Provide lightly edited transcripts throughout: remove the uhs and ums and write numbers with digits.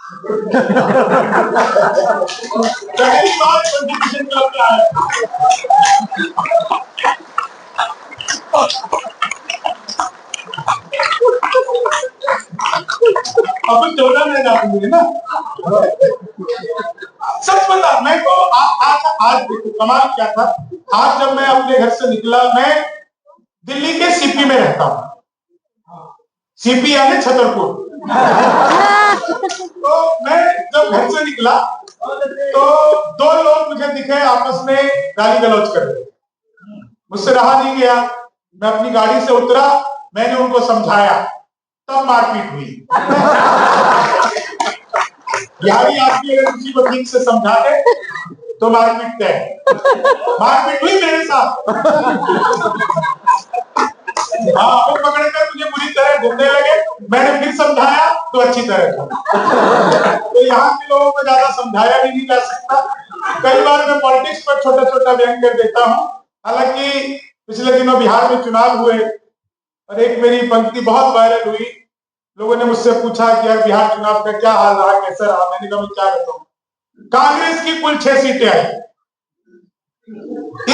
पहली बार competition club में आया। अब 14 में जाऊंगी ना। सच बता, मैं तो आज देखो कमाल क्या था। आज जब मैं अपने घर से निकला, मैं दिल्ली के सीपी में रहता हूँ। सीपी यानी छतरपुर। तो मैं जब घर से निकला तो 2 लोग मुझे दिखे आपस में गाली गलौज कर रहे। मुझसे रहा नहीं गया, मैं अपनी गाड़ी से उतरा, मैंने उनको समझाया, तब मारपीट हुई। बिहारी आदमी अगर किसी को ठीक से समझा दे तो मारपीट है। मारपीट हुई मेरे साथ। हाँ, वो पकड़कर मुझे बुरी तरह घूमने लगे। मैंने फिर समझाया तो अच्छी तरह था। तो यहाँ के लोगों को ज्यादा समझाया भी नहीं जा सकता। कई बार मैं पॉलिटिक्स पर छोटा छोटा व्यंग कर देता हूँ। हालांकि पिछले दिनों बिहार में चुनाव हुए और एक मेरी पंक्ति बहुत वायरल हुई। लोगों ने मुझसे पूछा कि यार बिहार चुनाव का क्या हाल रहा, कैसा रहा। मैंने कहा मैं क्या बताऊं, कांग्रेस की कुल 6 सीटें आई,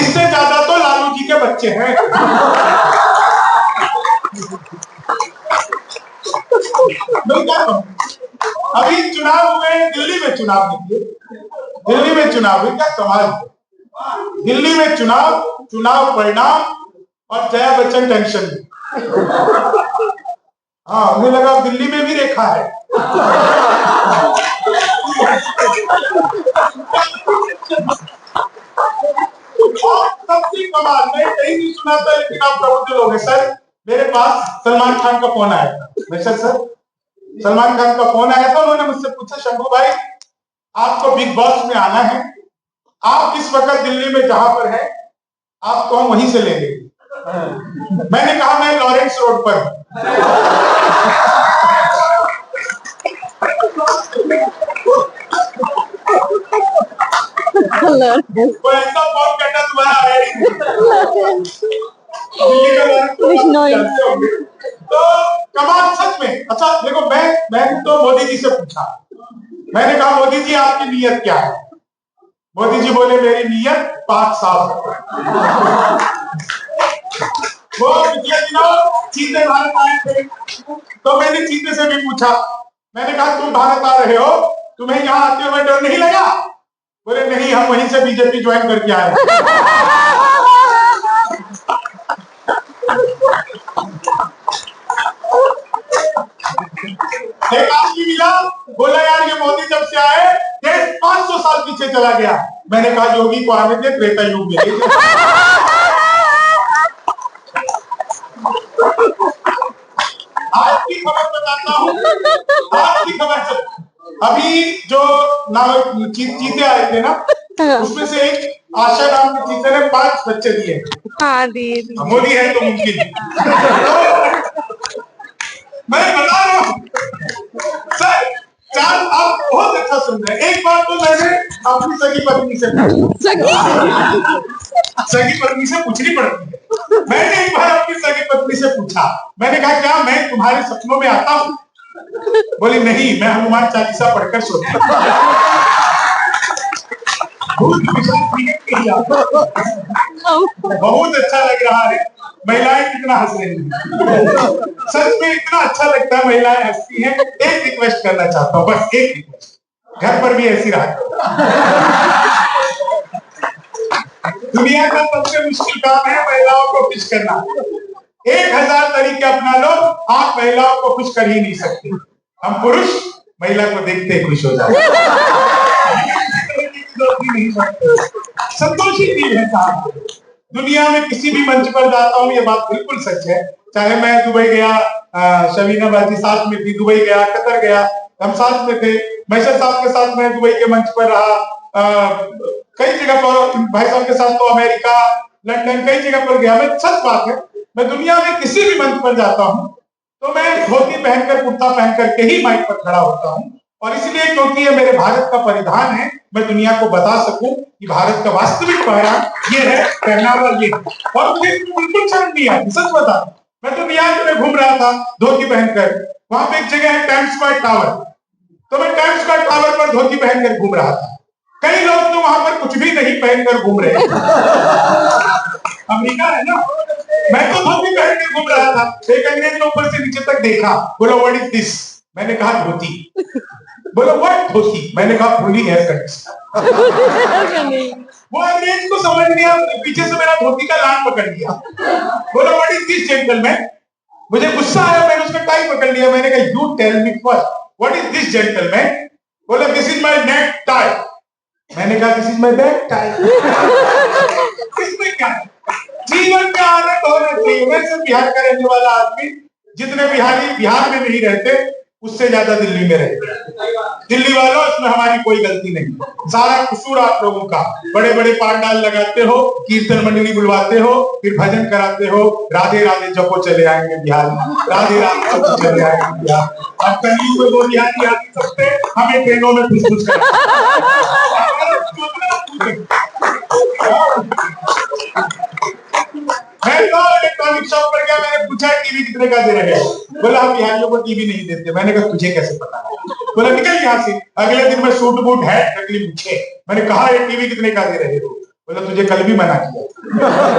इससे ज्यादा तो लालू जी के बच्चे हैं। मैं क्या कहूं, अभी चुनाव हुए, दिल्ली में चुनाव निकले, दिल्ली में चुनाव हुए, क्या कमाल है। दिल्ली में चुनाव परिणाम और जया बच्चन टेंशन में। हाँ, मुझे लगा दिल्ली में भी रेखा है। सबसे कमाल, मैं कहीं नहीं सुना था, लेकिन आप प्रबुद्ध लोग हैं सर। मेरे पास सलमान खान का फोन आया था। सर सलमान खान का फोन आया था। उन्होंने मुझसे पूछा, शंभू भाई आपको बिग बॉस में आना है, आप इस वक्त दिल्ली में जहां पर है आपको हम वहीं से लेंगे। मैंने कहा मैं लॉरेंस रोड पर। वो ऐसा फोन करना तुम्हारा है। तो कमाल सच में। अच्छा देखो, मैंने तो मोदी जी से पूछा, मैंने कहा मोदी जी आपकी नीयत क्या है। मोदी जी बोले मेरी नीयत पाक साफ। वो पिछले दिनों चीते भारत आए थे, तो मैंने चीते से भी पूछा, मैंने कहा तुम भारत आ रहे हो, तुम्हें यहाँ आते हुए डर नहीं लगा। बोले नहीं, हम वहीं से बीजेपी ज्वाइन करके आए। एक आदमी मिला, बोला यार ये मोदी जब से आए देश 500 साल पीछे चला गया। मैंने कहा योगी को आने दे, त्रेता युग में। आज की खबर बताता हूँ, आज की खबर। अभी जो चीते आए थे ना, उसमें से एक आशा नाम के चीते ने 5 बच्चे दिए। हाँ दी। मोदी है तो मुमकिन। मैं बता रहा हूँ सर, चार आप बहुत अच्छा सुन रहे हैं। एक बार तो मैंने अपनी सगी पत्नी से सगी पत्नी से पूछनी पड़ती है। मैंने एक बार अपनी सगी पत्नी से पूछा, मैंने कहा क्या मैं तुम्हारे सपनों में आता हूँ। बोली नहीं, मैं हनुमान चालीसा पढ़कर सोती हूँ। बहुत अच्छा लग रहा है, महिलाएं कितना हंस रही हैं। सच में इतना अच्छा लगता है, महिलाएं हंसती हैं। एक रिक्वेस्ट करना चाहता हूँ, बस एक रिक्वेस्ट, घर पर भी ऐसी रहा। दुनिया का सबसे मुश्किल काम है महिलाओं को खुश करना। 1000 तरीके अपना लो, आप महिलाओं को खुश कर ही नहीं सकते। हम पुरुष महिला को देखते ही खुश हो जाते हैं। संतोषी चीज है साहब। दुनिया में किसी भी मंच पर जाता हूँ, ये बात बिल्कुल सच है। चाहे मैं दुबई गया, शबीना बाजी साथ में थी, दुबई गया, कतर गया, हम साथ में थे। मैशर साहब के साथ मैं दुबई के मंच पर रहा, कई जगह पर भाई साहब के साथ तो अमेरिका, लंदन, कई जगह पर गया। मैं सच बात है, मैं दुनिया में किसी भी मंच पर जाता हूँ तो मैं धोती पहनकर, कुर्ता पहन करके ही माइक पर खड़ा होता हूँ। और इसलिए क्योंकि ये मेरे भारत का परिधान है, मैं दुनिया को बता सकूं कि भारत का वास्तविक पहरावा ये है, पहनावा ये है। और मुझे बिल्कुल शर्म नहीं आती, सच बता। मैं तो न्यूयॉर्क में घूम रहा था धोती पहनकर, वहां पे एक जगह है टाइम्स स्क्वायर टावर, तो मैं टाइम्स पर धोती पहनकर घूम रहा था। कई लोग तो वहां पर कुछ भी नहीं पहनकर घूम रहे हैं। अमेरिका है ना, मैं तो धोती पहनकर घूम रहा था। एक अंग्रेज ने ऊपर से नीचे तक देखा, बोला व्हाट इज दिस? मैंने कहा धोती। बोला व्हाट धोती? मैंने कहा फुली एयर कंडीशनर। वो अंग्रेज को समझ गया, पीछे से मेरा धोती का लान पकड़ लिया। बोला व्हाट इज दिस जेंटलमैन? मुझे गुस्सा आया, मैंने उसका टाई पकड़ लिया। मैंने कहा you tell me first what is this gentleman? बोला this is my necktie. मैंने कहा this is my back tie. इसमें क्या है? जीवन में आनंद होना चाहिए। वैसे बिहार का रहने वाला आदमी, जितने बिहारी बिहार में नहीं रहते उससे ज्यादा दिल्ली में रहते हैं। दिल्ली वालों, इसमें हमारी कोई गलती नहीं, सारा कसूर आप लोगों का। बड़े बड़े पांडाल लगाते हो, कीर्तन मंडली बुलवाते हो, फिर भजन कराते हो, राधे राधे जपो चले आएंगे बिहार में, राधे राधे जपो चले आएंगे बिहार। अब कहीं पे वो बिहारी आ नहीं सकते, हमें ट्रेनों में घुस घुस कर। मैं तो इलेक्ट्रॉनिक शॉप पर गया, मैंने पूछा टीवी कितने का दे रहे हो? बोला हम बिहारियों को टीवी नहीं देते। मैंने कहा तुझे कैसे पता? बोला निकल यहाँ से। अगले दिन मैं सूट बूट है नकली पूछे। मैंने कहा ये टीवी कितने का दे रहे हो? बोला तुझे कल भी मना किया।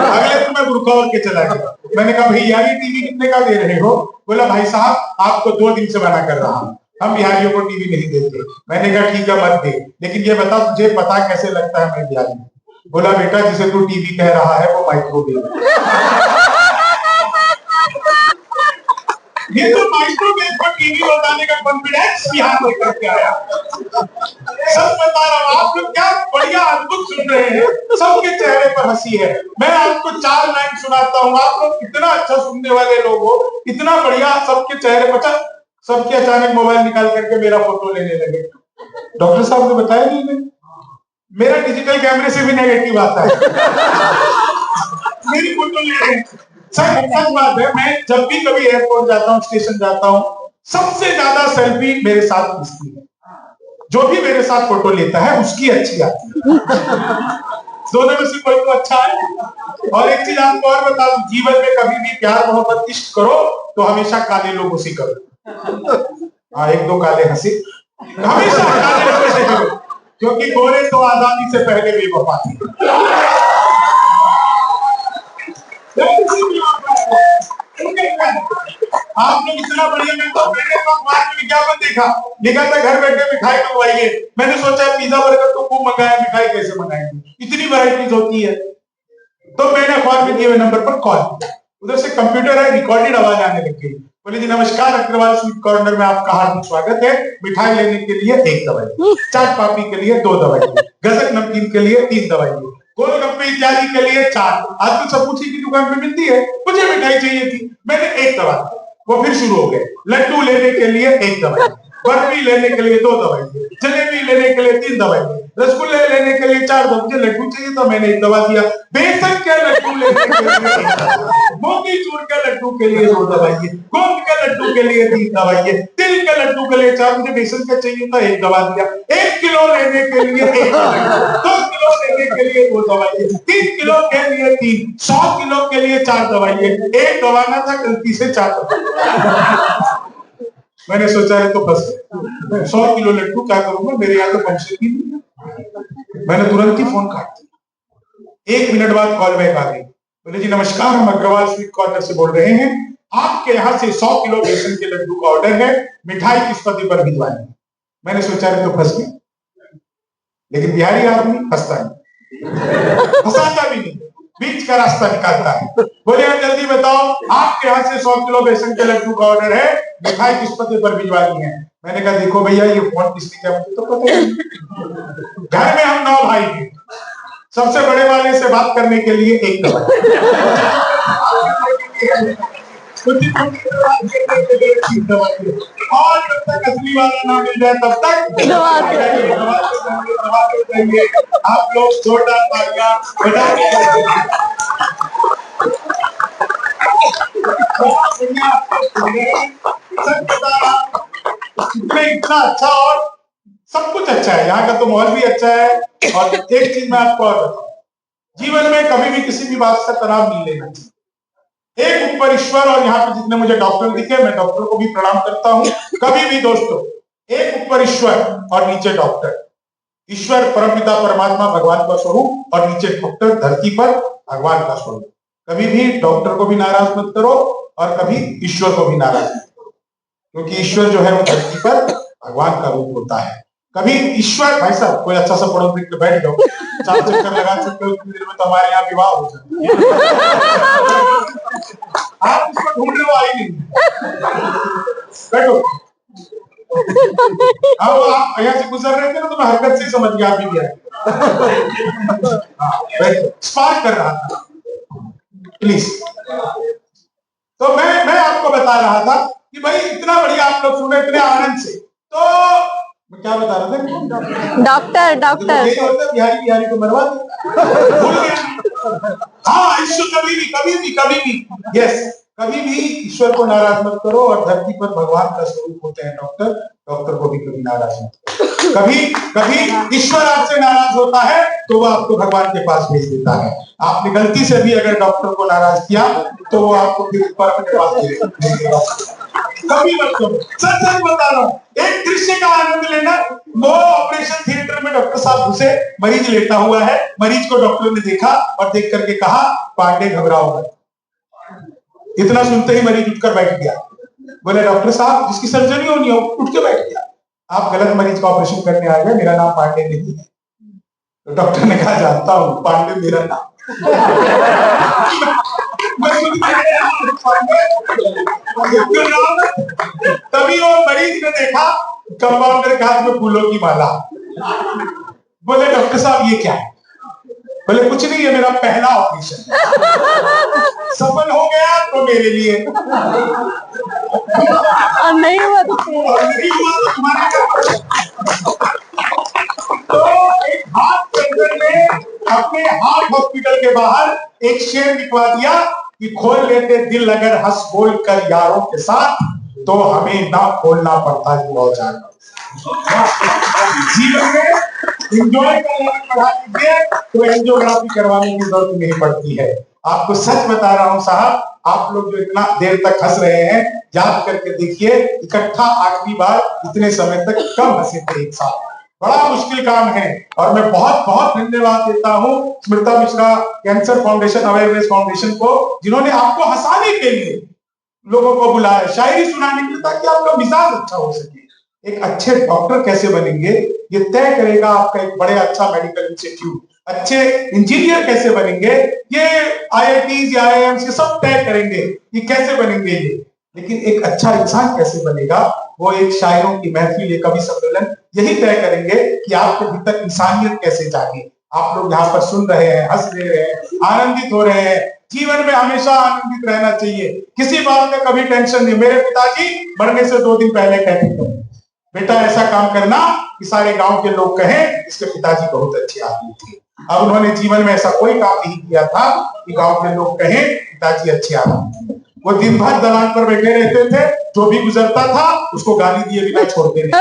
अगले दिन मैं बुरखा ओढ़ के चला गया। मैंने कहा भैया ये टीवी कितने का दे रहे हो? बोला भाई साहब आपको 2 दिन से मना कर रहा हूँ, हम बिहारियों को टीवी नहीं देते। मैंने कहा ठीक है मत दे, लेकिन ये बता तुझे पता कैसे लगता है मैं बिहारी? बोला बेटा जिसे तू टीवी कह रहा है वो माइक्रोवेव है। ये तो माइक्रोवेव पर टीवी बताने का कॉन्फिडेंस बिहार में करके आया। सब बता रहा हूँ, आप लोग क्या बढ़िया अद्भुत सुन रहे हैं, सबके चेहरे पर हंसी है। मैं आपको 4 लाइन सुनाता हूँ, आप लोग इतना अच्छा सुनने वाले लोग हो, इतना बढ़िया, सबके चेहरे पर। सबके अचानक मोबाइल निकाल करके मेरा फोटो लेने लगे। डॉक्टर साहब ने बताया नहीं, मेरा डिजिटल कैमरे से भी नेगेटिव आता है। मेरी फोटो ले रहे हैं। सच बात है, मैं जब भी कभी एयरपोर्ट जाता हूँ, स्टेशन जाता हूँ, सबसे ज्यादा सेल्फी मेरे साथ खींचती है। जो भी मेरे साथ फोटो लेता है उसकी अच्छी आती है। दोनों में से कोई तो अच्छा है। और एक चीज आपको और बता दूं, जीवन में कभी भी प्यार मोहब्बत इश्क करो तो हमेशा काले लोगों से करो। हाँ, 1-2 काले हंसी, हमेशा काले लोगों से करो, क्योंकि गोरे तो आजादी से पहले बेवफा थे। आप लोग इतना बढ़िया, मैं तो मैंने अखबार में विज्ञापन देखा, लिखा था घर बैठे मिठाई मंगवाइए। मैंने सोचा पिज्जा बर्गर तो खूब मंगाया, मिठाई कैसे मंगाएंगे, इतनी वैरायटीज होती है। तो मैंने अखबार में दिए हुए नंबर पर कॉल किया, उधर से कंप्यूटर है, रिकॉर्डेड आवाज आने लग गई। बोले जी नमस्कार, अग्रवाल स्वीट कॉर्नर में आपका हार्दिक स्वागत है। मिठाई लेने के लिए 1 दवाई, चाट पापड़ी के लिए 2 दवाई, गजक नमकीन के लिए 3 दवाई, गोलगप्पे इत्यादि के लिए 4। आजकल सब कुछ की दुकान पे मिलती है, मुझे मिठाई चाहिए थी, मैंने 1 दवा। वो फिर शुरू हो गए, लड्डू लेने के लिए 1 दवाई, बर्फी लेने के लिए 2 दवाई, जलेबी लेने के लिए 3 दवाई, रसगुल्ले लेने के लिए 4 दवाई। मुझे लड्डू चाहिए था, मैंने 1 दवा दिया। बेसन के लड्डू लेने के लिए, मोतीचूर के लड्डू के लिए 2 दवाई, गोंद के लड्डू के लिए 3 दवाई, तिल के लड्डू के लिए 4। मुझे बेसन का चाहिए था, 1 दवा दिया। 1 किलो लेने के लिए 1 दवाई, 2 किलो लेने के लिए 2 दवाई, 3 किलो के लिए 3, 100 किलो के लिए 4 दवाई। 1 दवा ना था, गलती से 4 दवाई। मैंने सोचा है तो फंस गया, 100 किलो लड्डू क्या करूंगा, मेरे यहाँ तो फंक्शन ही नहीं। मैंने तुरंत ही फोन काट दिया। 1 मिनट बाद कॉल बैक आ गई। बोले जी नमस्कार, हम अग्रवाल स्वीट कॉर्नर से बोल रहे हैं, आपके यहाँ से 100 किलो बेसन के लड्डू का ऑर्डर है, मिठाई किस पते पर भिजवानी। मैंने सोचा है तो फंस गया, लेकिन बिहारी आदमी फंसता नहीं, फंसाता भी नहीं, बीच का रास्ता निकालता है। बोले जल्दी बताओ, आपके यहाँ से 100 किलो बेसन के लड्डू का ऑर्डर है, मिठाई किस पते पर भिजवानी है। मैंने कहा देखो भैया ये फोन किसने किया मुझे तो पता नहीं। घर में हम 9 भाई हैं, सबसे बड़े वाले से बात करने के लिए 1 दवा, और जब तक असली वाला ना मिल जाए तब तक आप लोग जोरदार तालियां बजा। इतना अच्छा, और सब कुछ अच्छा है, यहाँ का तो माहौल भी अच्छा है। और एक चीज मैं आपको और बताऊं, जीवन में कभी भी किसी भी बात से तनाव नहीं लेना चाहिए। एक ऊपर ईश्वर, और यहाँ पे जितने मुझे डॉक्टर दिखे, मैं डॉक्टर को भी प्रणाम करता हूँ। कभी भी दोस्तों एक ऊपर ईश्वर और नीचे डॉक्टर। ईश्वर परमपिता परमात्मा भगवान का स्वरूप और नीचे डॉक्टर धरती पर भगवान का स्वरूप। कभी भी डॉक्टर को भी नाराज मत करो और कभी ईश्वर को भी नाराज मत करो, क्योंकि ईश्वर जो है वो धरती पर भगवान का रूप होता है। कभी ईश्वर, भाई साहब कोई अच्छा सा पढ़ो लिख के बैठ जाओ, 4 चक्कर लगा सकते हो, उतनी देर में तो हमारे यहाँ विवाह हो जाए। आप इसको ढूंढ रहे हो, आई नहीं, बैठो। अब आप यहाँ से गुजर रहे थे ना, तो मैं हरकत से समझ गया भी गया। स्पार्क कर रहा था, प्लीज। तो मैं आपको बता रहा था कि भाई इतना बढ़िया आप लोग सुने इतने आनंद से, तो मैं क्या बता रहा था? डॉक्टर बिहारी को मरवा भूल गया। हाँ, ईश्वर कभी भी यस, कभी भी ईश्वर को नाराज मत करो, और धरती पर भगवान का स्वरूप होते हैं डॉक्टर को भी कभी नाराज मत करो। कभी ईश्वर आपसे नाराज होता है तो वो आपको भगवान के पास भेज देता है। आपने गलती से भी अगर डॉक्टर को नाराज किया तो वो आपको फिर ऊपर के पास भेजेगा। कभी मत करो, सच बता रहा हूँ। एक दृश्य का आनंद लेना, वो ऑपरेशन थिएटर में डॉक्टर साहब घुसे, मरीज लेटा हुआ है, मरीज को डॉक्टर ने देखा और देख करके कहा, पांडे घबराओ मत। इतना सुनते ही मरीज उठकर बैठ गया। बोले डॉक्टर साहब जिसकी सर्जरी होनी हो, उठ के बैठ गया। आप गलत मरीज का ऑपरेशन करने आ गए, मेरा नाम पांडे नहीं है। तो डॉक्टर ने कहा, जानता हूं, पांडे मेरा नाम। तभी वो मरीज ने देखा कंपाउंडर के हाथ में फूलों की माला। बोले डॉक्टर साहब ये क्या है? बोले कुछ नहीं है, मेरा पहला ऑपरेशन। सफल हो गया तो मेरे लिए, और नहीं हुआ तो तुम्हारे। तो एक हार्ट सर्जन ने अपने हार्ट हॉस्पिटल के बाहर एक शेर लिखवा दिया कि खोल लेते दिल अगर हंस बोल कर यारों के साथ, तो हमें ना खोलना पड़ता है बहुत ज्यादा। जीवन में एंजॉय करना बढ़ा दीजिए तो एंजियोग्राफी करवाने की जरूरत नहीं पड़ती है। आपको सच बता रहा हूं साहब, आप लोग जो इतना देर तक हंस रहे हैं, याद करके देखिए, इकट्ठा आखिरी बार इतने समय तक कम हंसे थे एक साथ। बड़ा मुश्किल काम है, और मैं बहुत बहुत धन्यवाद देता हूं स्मृता Mishra cancer foundation, awareness foundation को, जिन्होंने आपको हंसाने के लिए लोगों को बुलाया, शायरी सुनाने के लिए, ताकि आपका मिजाज अच्छा हो सके। एक अच्छे डॉक्टर कैसे बनेंगे ये तय करेगा आपका एक बड़े अच्छा मेडिकल इंस्टीट्यूट। अच्छे इंजीनियर कैसे बनेंगे ये आईआईटीज या आईआईएम्स के सब तय करेंगे कि कैसे बनेंगे ये। लेकिन एक अच्छा इंसान कैसे बनेगा, वो एक शायरों की महफिल, कवि सम्मेलन यही तय करेंगे कि आपके भीतर इंसानियत कैसे जागे। आप लोग यहाँ पर सुन रहे हैं, हंस रहे हैं, आनंदित हो रहे हैं। जीवन में हमेशा आनंदित रहना चाहिए, किसी बात का कभी टेंशन नहीं। मेरे पिताजी मरने से 2 दिन पहले कहते थे, बेटा ऐसा काम करना कि सारे गांव के लोग कहें इसके पिताजी बहुत अच्छे आदमी थे। अब उन्होंने जीवन में ऐसा कोई काम नहीं किया था कि गांव के लोग कहें पिताजी अच्छे आदमी थे। वो दिन भर दलान पर बैठे रहते थे, जो भी गुजरता था उसको गाली दिए बिना छोड़ते नहीं।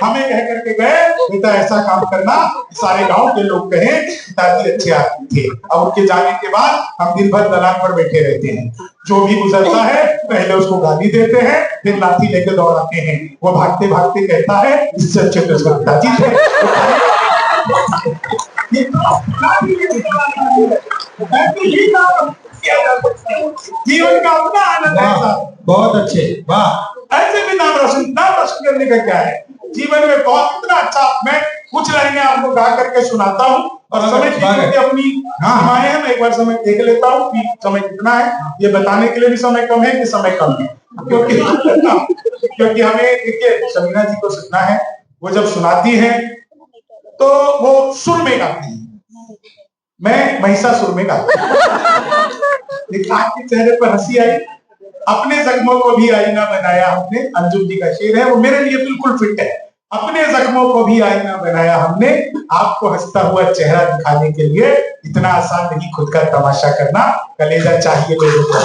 हमें कह करके गए, बेटा ऐसा काम करना कि सारे गांव के लोग कहें पिताजी अच्छे आदमी थे। अब उनके जाने के बाद हम दिन भर दलान पर बैठे रहते हैं, जो भी गुजरता है पहले उसको गाली देते हैं, फिर लाठी लेकर दौड़ाते हैं। वो भागते भागते कहता है इससे अच्छे तो उसका पिताजी है। जीवन का अपना आनंद है। बहुत अच्छे, वाह। ऐसे भी नाम रोशन करने का क्या है जीवन में, बहुत इतना अच्छा। मैं कुछ लाइनें आपको गा करके सुनाता हूँ, और समय की अपनी सीमाएं हैं, मैं एक बार समय देख लेता हूँ कि समय कितना है। ये बताने के लिए भी समय कम है कि समय कम है, क्योंकि हमें देखिए शमीना जी को सुनना है। वो जब सुनाती है तो वो सुर में गाती है, मैं महिषासुर में गाता हूँ। आपके चेहरे पर हंसी आई। अपने जख्मों को भी आईना बनाया हमने, अंजुम जी का शेर है, वो मेरे लिए बिल्कुल फिट है। अपने जख्मों को भी आईना बनाया हमने, आपको हंसता हुआ चेहरा दिखाने के लिए। इतना आसान नहीं खुद का तमाशा करना, कलेजा चाहिए लोगों को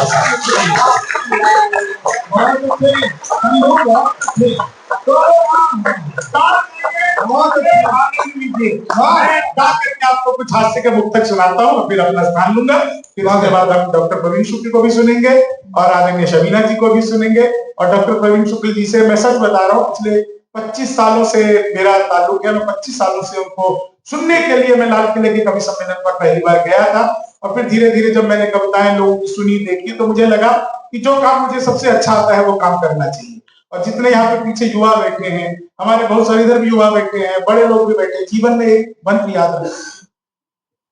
आपको कुछ हास्य के मुक्तक सुनाता हूँ, फिर अपना स्थान लूंगा। फिर उसके बाद हम डॉक्टर प्रवीण शुक्ल को भी सुनेंगे और आदरणीय शमीना जी को भी सुनेंगे। और डॉक्टर प्रवीण शुक्ल जी से मैं सच बता रहा हूँ, पिछले 25 सालों से मेरा ताल्लुक है, मैं 25 सालों से उनको सुनने के लिए मैं लाल किले के कवि सम्मेलन पर पहली बार गया था। और फिर धीरे धीरे जब मैंने कविताएं लोगों की सुनी, देखी, तो मुझे लगा कि जो काम मुझे सबसे अच्छा आता है वो काम करना चाहिए। और जितने यहाँ पे पीछे युवा बैठे हैं, हमारे बहुत सारे इधर भी युवा बैठे हैं, बड़े लोग भी बैठे हैं, जीवन में एक मंत्र याद रखें,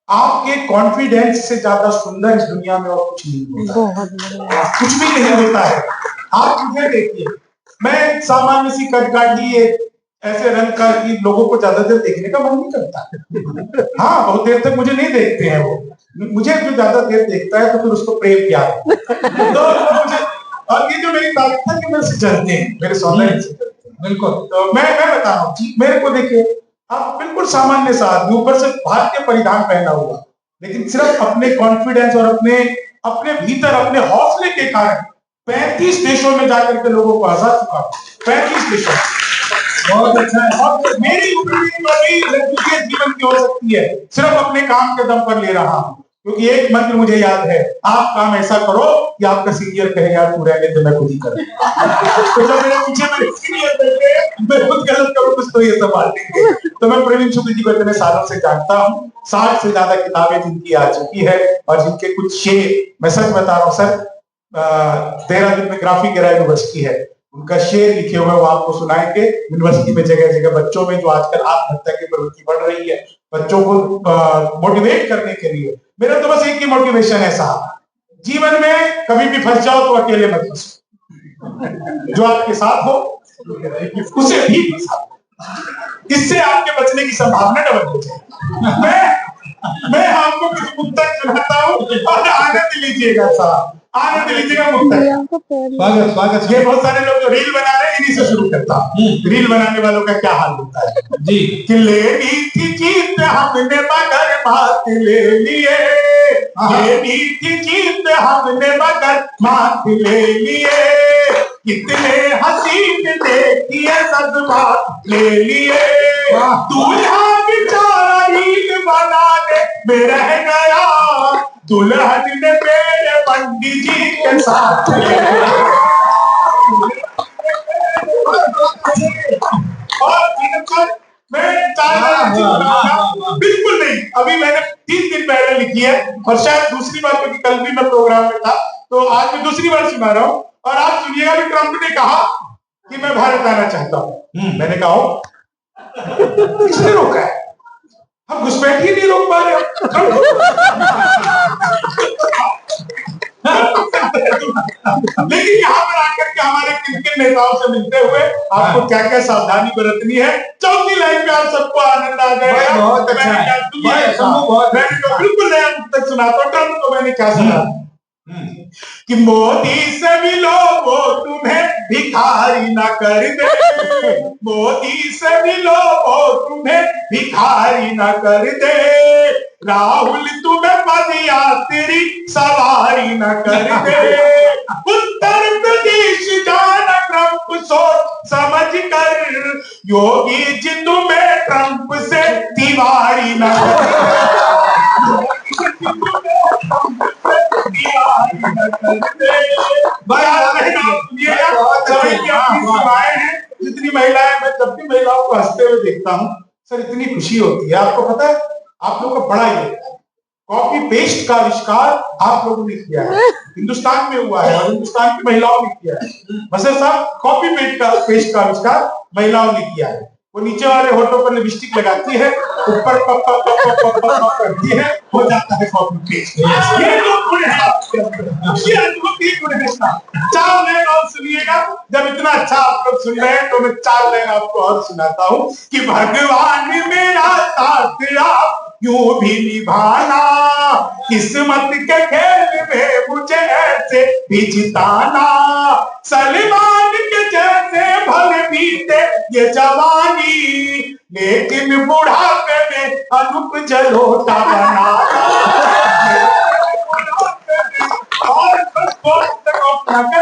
आपके कॉन्फिडेंस से ज्यादा सुंदर इस दुनिया में और कुछ नहीं होता, कुछ भी नहीं होता है। आप मुझे देखिए, मैं सामान्य सी कटकाठी ऐसे रंग का कि लोगों को ज्यादा देर देखने का मन नहीं करता। हाँ, बहुत देर तक मुझे नहीं देखते हैं वो, मुझे जो ज्यादा देर देखता है तो फिर उसको प्रेम प्यार तो मुझे, और ये जो मेरी तारीफ है कि मेरे से चलते हैं, मेरे सौंदर्य से चलते हैं। बिल्कुल, तो मैं बता रहा हूँ, मेरे को देखिए, आप बिल्कुल सामान्य सा आदमी, ऊपर से भारतीय परिधान पहना हुआ, लेकिन सिर्फ अपने कॉन्फिडेंस और अपने भीतर अपने हौसले के कारण 35 देशों में जाकर के लोगों को हंसा चुका। 35 देशों, बहुत अच्छा है। और मेरी उम्मीद जीवन की हो सकती है, सिर्फ अपने काम के दम पर ले रहा हूँ, क्योंकि एक मंत्र मुझे याद है, आप काम ऐसा करो कि आपका सीनियर कहे यार तू रहने दे, मैं खुद ही करूंगा। तो जब मेरे पीछे मेरे सीनियर बैठे, मैं खुद गलत करूं कुछ तो ये संभाल लेंगे। तो मैं प्रवीण शुक्ल जी को इतने सालों से जानता हूँ, 60 से ज्यादा किताबें जिनकी आ चुकी है, और जिनके कुछ शेर, मैं सच बता रहा हूँ सर, देहरादून में ग्राफिक एरा यूनिवर्सिटी है, उनका शेर लिखे हुए वो आपको सुनाएंगे। यूनिवर्सिटी में जगह जगह बच्चों में जो आजकल आत्महत्या की प्रवृत्ति बढ़ रही है, बच्चों को मोटिवेट करने के लिए मेरा तो बस एक ही मोटिवेशन है साहब, जीवन में कभी भी फंस जाओ तो अकेले मत फंसो, जो आपके साथ हो उसे भी फंसा, इससे आपके बचने की संभावना डबल हो जाए। मैं आपको कुछ मुक्तक सुनाता हूँ और आनंद लीजिएगा साहब, आनंद लीजिएगा मुक्तक। स्वागत स्वागत। ये बहुत सारे लोग जो रील बना रहे हैं, इन्हीं से शुरू करता हूँ। रील बनाने वालों का क्या हाल होता है जी, कि लेनी थी जीत हमने मगर मात ले लिए, लेनी थी जीत हमने मगर मात ले लिए, कितने हसीन देखिए सदमात ले लिए, दूल्हा बेचारा रील बनाने में रह गया, दुल्हन ने मेरे पंडित जी के साथ और मैं बिल्कुल नहीं, अभी मैंने 3 दिन पहले लिखी है, और शायद दूसरी बार, क्योंकि कल भी मैं प्रोग्राम में था, तो आज मैं दूसरी बार सुना रहा हूँ। और आप सुनिएगा भी, ट्रंप ने कहा कि मैं भारत आना चाहता हूँ। मैंने कहा किसने रोका है, हम घुसपैठ ही नहीं रोक पा रहे। लेकिन यहाँ पर आकर के हमारे किन किन नेताओं से मिलते हुए आपको क्या क्या सावधानी बरतनी है, चौथी लाइन में आप सबको आनंद आ जाएगा। बहुत अच्छा है, मैंने तो बिल्कुल नया पुस्तक सुनाता हूँ, ट्रंप को मैंने क्या सुना कि मोदी से मिलो वो तुम्हें भिखारी ना कर दे, मोदी से मिलो वो तुम्हें भिखारी ना कर दे, राहुल तुम्हें पदयात्री सवारी न कर दे, उत्तर प्रदेश जाना ट्रंप सोच समझ कर, योगी जी तुम्हें ट्रंप से दीवारी न कर दे। जितनी महिलाएं, मैं जब भी महिलाओं को हंसते हुए देखता हूँ सर, इतनी खुशी होती है। आपको पता है, आप लोगों का बड़ा ही होता है, कॉपी पेस्ट का आविष्कार आप लोगों ने किया है, हिंदुस्तान में हुआ है और हिंदुस्तान की महिलाओं ने किया है। बसर साहब, कॉपी पेस्ट का आविष्कार महिलाओं ने किया है। वो नीचे वाले होठों पर लिपस्टिक लगाती है, ऊपर पप पप पप पप पप करती है, हो जाता है कॉपी पेस्ट। ये जो गुण है, ये अद्भुत ही गुण है। 4 लाइन और सुनिएगा, जब इतना अच्छा आप लोग सुन रहे हैं तो मैं 4 लाइन आपको और सुनाता हूँ कि भगवान मेरा साथ आप यूं भी निभाना, किस्मत के खेल में मुझे ऐसे भी जिताना, सलमान के जैसे भले बीते ये जवानी, लेकिन बुढ़ापे में अनूप जलोटा बनाना।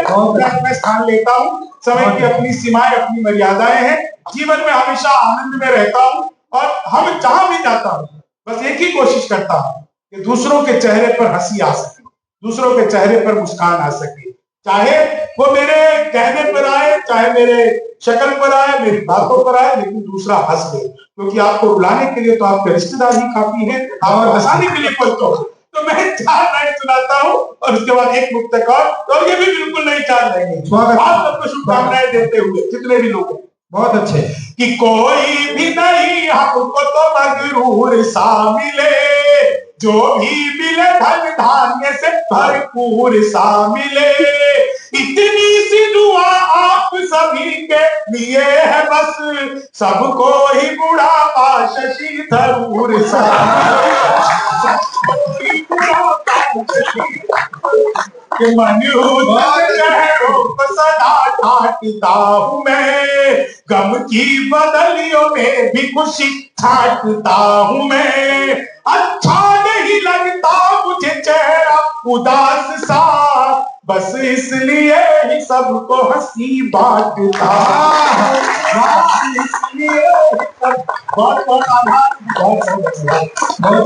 और मैं स्थान लेता हूँ, समय की अपनी सीमाएं, अपनी मर्यादाएं हैं, जीवन में हमेशा आनंद में रहता हूँ, और हम जहां भी जाता हूँ बस एक ही कोशिश करता हूँ कि दूसरों के चेहरे पर हंसी आ सके, दूसरों के चेहरे पर मुस्कान आ सके, चाहे वो मेरे कहने पर आए, चाहे मेरे शक्ल पर आए, मेरी बातों पर आए, लेकिन दूसरा हंस दे, क्योंकि आपको रुलाने के लिए तो आपके रिश्तेदार ही काफी हैं, और हंसाने के लिए कोई तो मैं 4 लाइन सुनाता हूँ और उसके बाद एक मुक्तक और ये भी बिल्कुल नहीं 4 लाइन। आप सबको शुभकामनाएं देते हुए जितने भी लोग, बहुत अच्छे, कि कोई भी नहीं हमको तो मगरूर सा मिले, जो भी मिले धन धान्य से भरपूर सा मिले, इतनी सी दुआ आप सभी के लिए है बस, सबको ही बुढ़ापा शशि थरूर सा सदा ढांटता हूँ मैं, गम की बदलियों में भी खुशी छाटता हूँ मैं, अच्छा नहीं लगता मुझे चेहरा उदास सा, बस इसलिए ही सबको हंसी बांटता, इसलिए बहुत बहुत आभार, बहुत बहुत